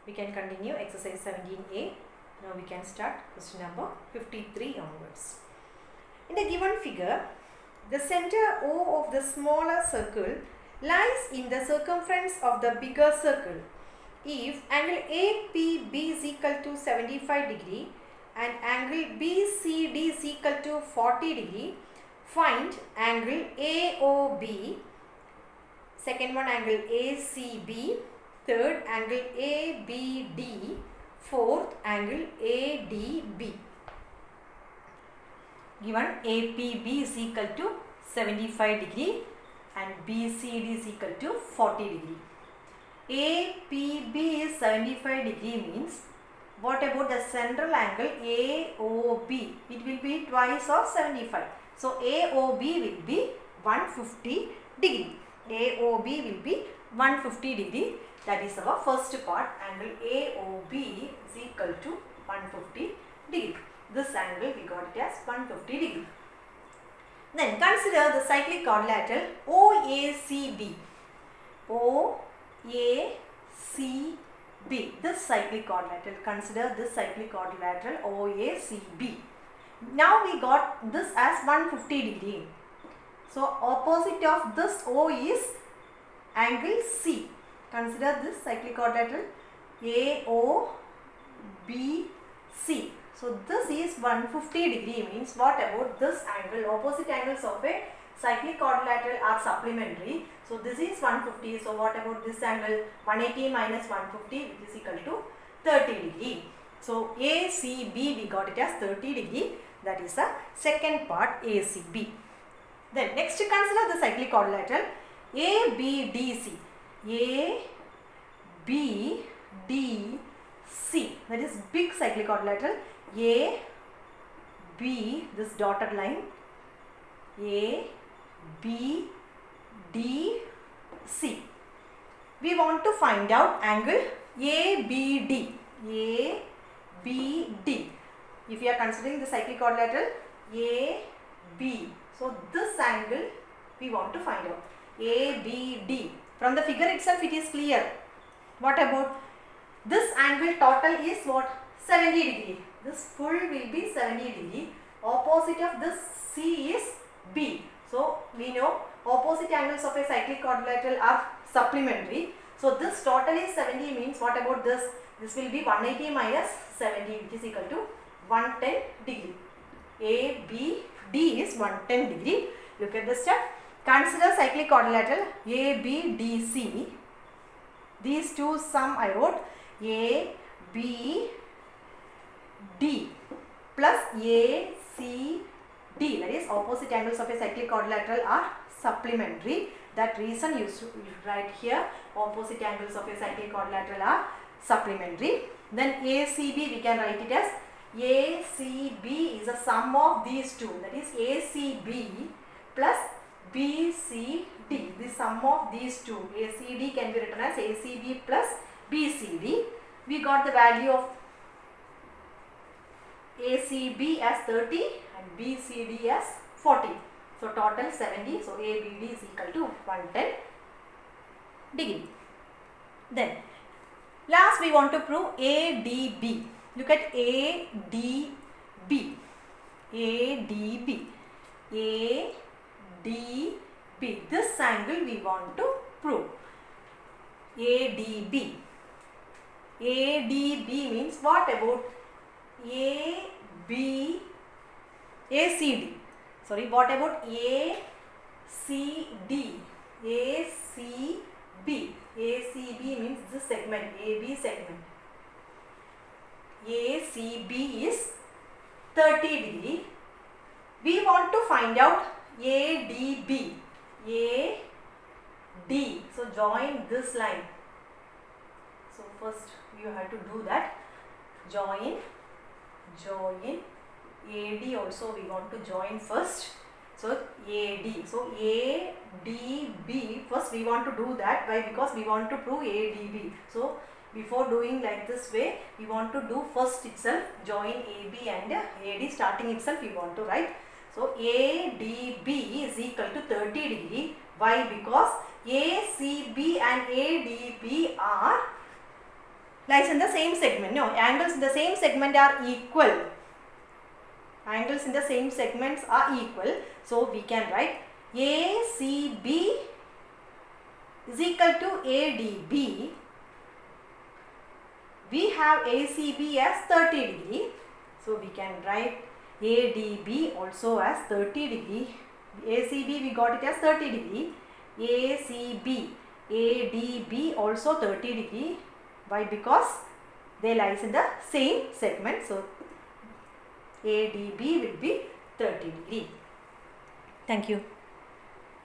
We can continue exercise 17a. Now we can start question number 53 onwards. In the given figure, the center O of the smaller circle lies in the circumference of the bigger circle. If angle APB is equal to 75 degree and angle BCD is equal to 40 degree, find angle AOB, second one angle ACB, third angle ABD, fourth angle ADB. Given APB is equal to 75 degree and BCD is equal to 40 degree. APB is 75 degree means what about the central angle AOB? It will be twice of 75. So AOB will be 150 degree. AOB will be 150 degree. That is our first part. Angle AOB is equal to 150 degree. This angle we got it as 150 degree. Then consider the cyclic quadrilateral OACB. OACB. This cyclic quadrilateral. Consider this cyclic quadrilateral OACB. Now we got this as 150 degree. So opposite of this O is angle C. Consider this cyclic quadrilateral AOBC. So this is 150 degree means what about this angle? Opposite angles of a cyclic quadrilateral are supplementary. So this is 150. So what about this angle? 180 minus 150 which is equal to 30 degree. So ACB we got it as 30 degree. That is the second part ACB. Then next consider the cyclic quadrilateral ABDC. ABDC. That is big cyclic quadrilateral. A, B, this dotted line, A, B, D, C. We want to find out angle ABD. ABD. If you are considering the cyclic quadrilateral AB, so this angle we want to find out. ABD. From the figure itself it is clear. What about this angle total is what? 70 degree. This full will be 70 degree. Opposite of this C is B. So we know opposite angles of a cyclic quadrilateral are supplementary. So this total is 70 means what about this? This will be 180 minus 70 which is equal to 110 degree. ABD is 110 degree. Look at the step. Consider cyclic quadrilateral ABDC. These two sum I wrote ABD plus ACD, that is opposite angles of a cyclic quadrilateral are supplementary. That reason you should write here opposite angles of a cyclic quadrilateral are supplementary. Then ACB we can write it as ACB is a sum of these two, that is ACB plus BCD. The sum of these two, ACD can be written as ACB plus BCD. We got the value of ACB as 30 and BCD as 40. So total 70. So ABD is equal to 110 degree. Then last we want to prove ADB. Look at ADB. ADB. ADB. This angle we want to prove. ADB. ADB means what about ACD? Sorry, what about ACD? ACB. ACB means this segment, AB segment. ACB is 30 degree. We want to find out ADB. AD. So join this line. So first you have to do that. Join AD also we want to join first. So AD. So ADB first we want to do that. Why? Because we want to prove ADB. So before doing like this way, we want to do first itself join AB and AD starting itself we want to write. So ADB is equal to 30 degree. Why? Because ACB and ADB are lies in the same segment. No, angles in the same segment are equal. Angles in the same segments are equal. So we can write ACB is equal to ADB. We have ACB as 30 degree. So we can write ADB also as 30 degree. ACB we got it as 30 degree. ACB, ADB also 30 degree. Why? Because they lies in the same segment. So ADB will be 30 degree. Thank you.